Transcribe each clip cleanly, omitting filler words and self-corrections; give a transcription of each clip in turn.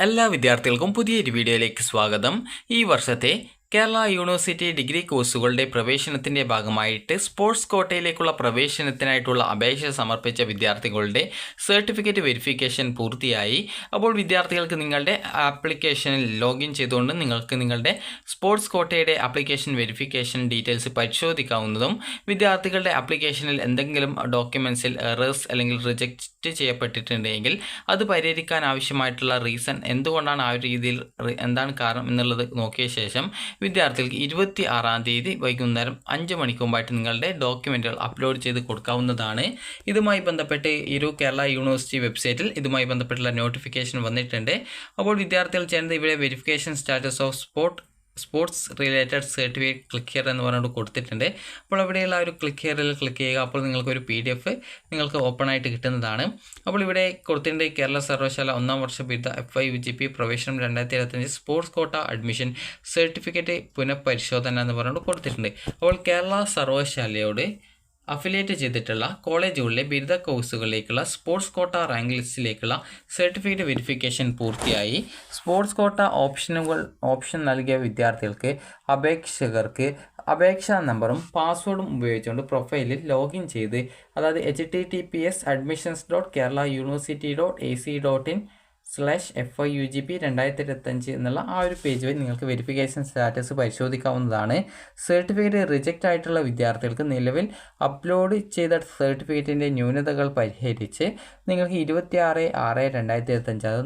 എല്ലാ വിദ്യാർത്ഥികൾക്കും പുതിയൊരു വീഡിയോയിലേക്ക് സ്വാഗതം. ഈ വർഷത്തെ കേരള യൂണിവേഴ്സിറ്റി ഡിഗ്രി കോഴ്സുകളുടെ പ്രവേശനത്തിൻ്റെ ഭാഗമായിട്ട് സ്പോർട്സ് കോട്ടയിലേക്കുള്ള പ്രവേശനത്തിനായിട്ടുള്ള അപേക്ഷ സമർപ്പിച്ച വിദ്യാർത്ഥികളുടെ സർട്ടിഫിക്കറ്റ് വെരിഫിക്കേഷൻ പൂർത്തിയായി. അപ്പോൾ വിദ്യാർത്ഥികൾക്ക് നിങ്ങളുടെ ആപ്ലിക്കേഷനിൽ ലോഗിൻ ചെയ്തുകൊണ്ട് നിങ്ങൾക്ക് നിങ്ങളുടെ സ്പോർട്സ് കോട്ടയുടെ ആപ്ലിക്കേഷൻ വെരിഫിക്കേഷൻ ഡീറ്റെയിൽസ് പരിശോധിക്കാവുന്നതും വിദ്യാർത്ഥികളുടെ ആപ്ലിക്കേഷനിൽ എന്തെങ്കിലും ഡോക്യുമെൻസിൽ എറേഴ്സ് അല്ലെങ്കിൽ റിജക്റ്റ് ചെയ്യപ്പെട്ടിട്ടുണ്ടെങ്കിൽ അത് പരിഹരിക്കാൻ ആവശ്യമായിട്ടുള്ള റീസൺ എന്തുകൊണ്ടാണ് ആ ഒരു രീതിയിൽ എന്താണ് കാരണം എന്നുള്ളത് നോക്കിയ ശേഷം വിദ്യാർത്ഥികൾക്ക് 26-ാം തീയതി വൈകുന്നേരം 5 മണിക്ക് മുമ്പായിട്ട് നിങ്ങളുടെ ഡോക്യുമെൻറ്റുകൾ അപ്ലോഡ് ചെയ്ത് കൊടുക്കാവുന്നതാണ്. ഇതുമായി ബന്ധപ്പെട്ട് കേരള യൂണിവേഴ്സിറ്റി വെബ്സൈറ്റിൽ ഇതുമായി ബന്ധപ്പെട്ടുള്ള നോട്ടിഫിക്കേഷൻ വന്നിട്ടുണ്ട്. അപ്പോൾ വിദ്യാർത്ഥികൾ ചെയ്യുന്നത് ഇവിടെ verification status of sports related certificate click here എന്ന് പറഞ്ഞുകൊണ്ട് കൊടുത്തിട്ടുണ്ട്. അപ്പോൾ അവിടെയുള്ള ഒരു ക്ലിക്ക് ഹിയറിൽ ക്ലിക്ക് ചെയ്യുക. അപ്പോൾ നിങ്ങൾക്കൊരു PDF നിങ്ങൾക്ക് ഓപ്പൺ ആയിട്ട് കിട്ടുന്നതാണ്. അപ്പോൾ ഇവിടെ കൊടുത്തിട്ടുണ്ട് കേരള സർവകലാശാല 1-ാം വർഷ ബിരുദ FIUGP പ്രവേശനം 2025 സ്പോർട്സ് കോട്ട അഡ്മിഷൻ സർട്ടിഫിക്കറ്റ് പുനഃപരിശോധന എന്ന് പറഞ്ഞുകൊണ്ട് കൊടുത്തിട്ടുണ്ട്. അപ്പോൾ കേരള സർവകലാശാലയോട് അഫിലിയേറ്റ് ചെയ്തിട്ടുള്ള കോളേജുകളിലെ ബിരുദ കോഴ്സുകളിലേക്കുള്ള സ്പോർട്സ് കോട്ട റാങ്ക് ലിസ്റ്റിലേക്കുള്ള സർട്ടിഫിക്കറ്റ് വെരിഫിക്കേഷൻ പൂർത്തിയായി. സ്പോർട്സ് കോട്ട ഓപ്ഷൻ നൽകിയ വിദ്യാർത്ഥികൾക്ക് അപേക്ഷകർക്ക് അപേക്ഷാ നമ്പറും പാസ്വേഡും ഉപയോഗിച്ചുകൊണ്ട് പ്രൊഫൈലിൽ ലോഗിൻ ചെയ്ത്, അതായത് https://admissions.kerala-university.ac.in/FIUGP 2025 എന്നുള്ള ആ ഒരു പേജ് വഴി നിങ്ങൾക്ക് വെരിഫിക്കേഷൻ സ്റ്റാറ്റസ് പരിശോധിക്കാവുന്നതാണ്. സർട്ടിഫിക്കറ്റ് റിജക്റ്റ് ആയിട്ടുള്ള വിദ്യാർത്ഥികൾക്ക് നിലവിൽ അപ്ലോഡ് ചെയ്ത സർട്ടിഫിക്കറ്റിൻ്റെ ന്യൂനതകൾ പരിഹരിച്ച് നിങ്ങൾക്ക് 26/6/2025, അത്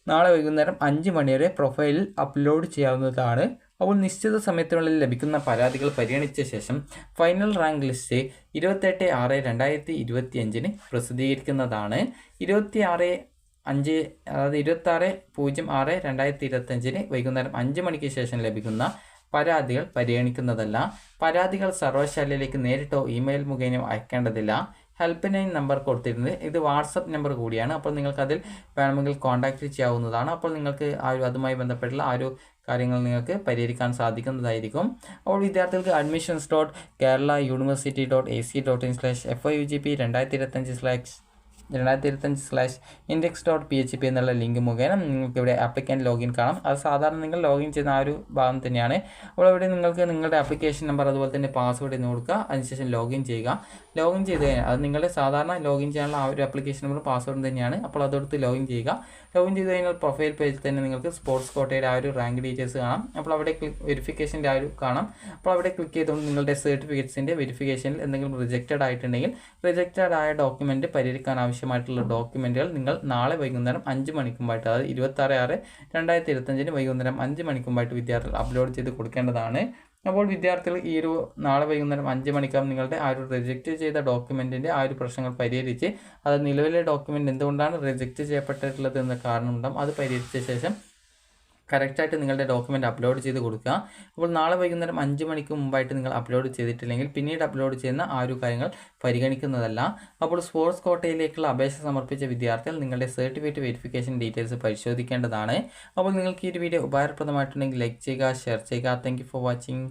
നാളെ വൈകുന്നേരം 5 മണി വരെ പ്രൊഫൈലിൽ അപ്ലോഡ് ചെയ്യാവുന്നതാണ്. അപ്പോൾ നിശ്ചിത സമയത്തിനുള്ളിൽ ലഭിക്കുന്ന പരാതികൾ പരിഗണിച്ച ശേഷം ഫൈനൽ റാങ്ക് ലിസ്റ്റ് 28/6/2025 പ്രസിദ്ധീകരിക്കുന്നതാണ്. 26/06/2025 വൈകുന്നേരം 5 മണിക്ക് ശേഷം ലഭിക്കുന്ന പരാതികൾ പരിഗണിക്കുന്നതല്ല. പരാതികൾ സർവകലാശാലയിലേക്ക് നേരിട്ടോ ഇമെയിൽ മുഖേനയോ അയക്കേണ്ടതില്ല. ഹെൽപ്പ് ലൈൻ നമ്പർ കൊടുത്തിരുന്നത് ഇത് വാട്സപ്പ് നമ്പർ കൂടിയാണ്. അപ്പോൾ നിങ്ങൾക്കതിൽ വേണമെങ്കിൽ കോൺടാക്റ്റ് ചെയ്യാവുന്നതാണ്. അപ്പോൾ നിങ്ങൾക്ക് അതുമായി ബന്ധപ്പെട്ടുള്ള കാര്യങ്ങൾ നിങ്ങൾക്ക് പരിഹരിക്കാൻ സാധിക്കുന്നതായിരിക്കും. അപ്പോൾ വിദ്യാർത്ഥികൾക്ക് admissions.kerala-university.ac.in/FIUGP 2025/index.php എന്നുള്ള ലിങ്ക് മുഖേന നിങ്ങൾക്ക് ഇവിടെ ആപ്ലിക്കൻ്റ് ലോഗിൻ കാണാം. അത് സാധാരണ നിങ്ങൾ ലോഗിൻ ചെയ്യുന്ന ആ ഒരു ഭാഗം തന്നെയാണ്. അപ്പോൾ ഇവിടെ നിങ്ങൾക്ക് നിങ്ങളുടെ ആപ്ലിക്കേഷൻ നമ്പർ അതുപോലെ തന്നെ പാസ്വേഡ് എന്ന് കൊടുക്കുക. അതിനുശേഷം ലോഗിൻ ചെയ്യുക. ലോഗിൻ ചെയ്ത് കഴിഞ്ഞാൽ അത് നിങ്ങളുടെ സാധാരണ ലോഗിൻ ചെയ്യാനുള്ള ആ ഒരു ആപ്ലിക്കേഷൻ നമ്പർ പാസ്വേഡ് തന്നെയാണ്. അപ്പോൾ അതെടുത്ത് ലോഗിൻ ചെയ്യുക. ലോഗിൻ ചെയ്ത് കഴിഞ്ഞാൽ പ്രൊഫൈൽ പേജിൽ തന്നെ നിങ്ങൾക്ക് സ്പോർട്സ് കോട്ടയുടെ ആ ഒരു റാങ്ക് ഡീറ്റെയിൽസ് കാണാം. അപ്പോൾ അവിടെ വെരിഫിക്കേഷൻ്റെ ആ ഒരു കാണാം. അപ്പോൾ അവിടെ ക്ലിക്ക് ചെയ്തുകൊണ്ട് നിങ്ങളുടെ സർട്ടിഫിക്കറ്റ്സിൻ്റെ വെരിഫിക്കേഷനിൽ എന്തെങ്കിലും റിജക്റ്റഡ് ആയിട്ടുണ്ടെങ്കിൽ റിജക്റ്റഡ് ആയ ഡോക്യുമെൻറ്റ് പരിഹരിക്കാൻ ആവശ്യമായിട്ടുള്ള ഡോക്യുമെൻറ്റുകൾ നിങ്ങൾ നാളെ വൈകുന്നേരം 5 മണിക്ക് മുമ്പായിട്ട്, അതായത് 26/6/2025 വൈകുന്നേരം 5 മണിക്ക് മുമ്പായിട്ട് വിദ്യാർത്ഥികൾ അപ്ലോഡ് ചെയ്ത് കൊടുക്കേണ്ടതാണ്. അപ്പോൾ വിദ്യാർത്ഥികൾ നാളെ വൈകുന്നേരം 5 മണിക്കാകും നിങ്ങളുടെ ആ ഒരു റിജക്റ്റ് ചെയ്ത ഡോക്യുമെൻറ്റിൻ്റെ ആ ഒരു പ്രശ്നങ്ങൾ പരിഹരിച്ച്, അത് നിലവിലെ ഡോക്യുമെൻറ്റ് എന്തുകൊണ്ടാണ് റിജക്റ്റ് ചെയ്യപ്പെട്ടിട്ടുള്ളത് എന്ന കാരണമുണ്ടാകും, അത് പരിഹരിച്ച ശേഷം കറക്റ്റായിട്ട് നിങ്ങളുടെ ഡോക്യുമെൻറ്റ് അപ്ലോഡ് ചെയ്ത് കൊടുക്കുക. അപ്പോൾ നാളെ വൈകുന്നേരം 5 മണിക്ക് മുമ്പായിട്ട് നിങ്ങൾ അപ്ലോഡ് ചെയ്തിട്ടില്ലെങ്കിൽ പിന്നീട് അപ്ലോഡ് ചെയ്യുന്ന ആ ഒരു കാര്യങ്ങൾ പരിഗണിക്കുന്നതല്ല. അപ്പോൾ സ്പോർട്സ് കോട്ടയിലേക്കുള്ള അപേക്ഷ സമർപ്പിച്ച വിദ്യാർത്ഥികൾ നിങ്ങളുടെ സർട്ടിഫിക്കറ്റ് വെരിഫിക്കേഷൻ ഡീറ്റെയിൽസ് പരിശോധിക്കേണ്ടതാണ്. അപ്പോൾ നിങ്ങൾക്ക് ഈ ഒരു വീഡിയോ ഉപകാരപ്രദമായിട്ടുണ്ടെങ്കിൽ ലൈക്ക് ചെയ്യുക, ഷെയർ ചെയ്യുക. Thank you for watching.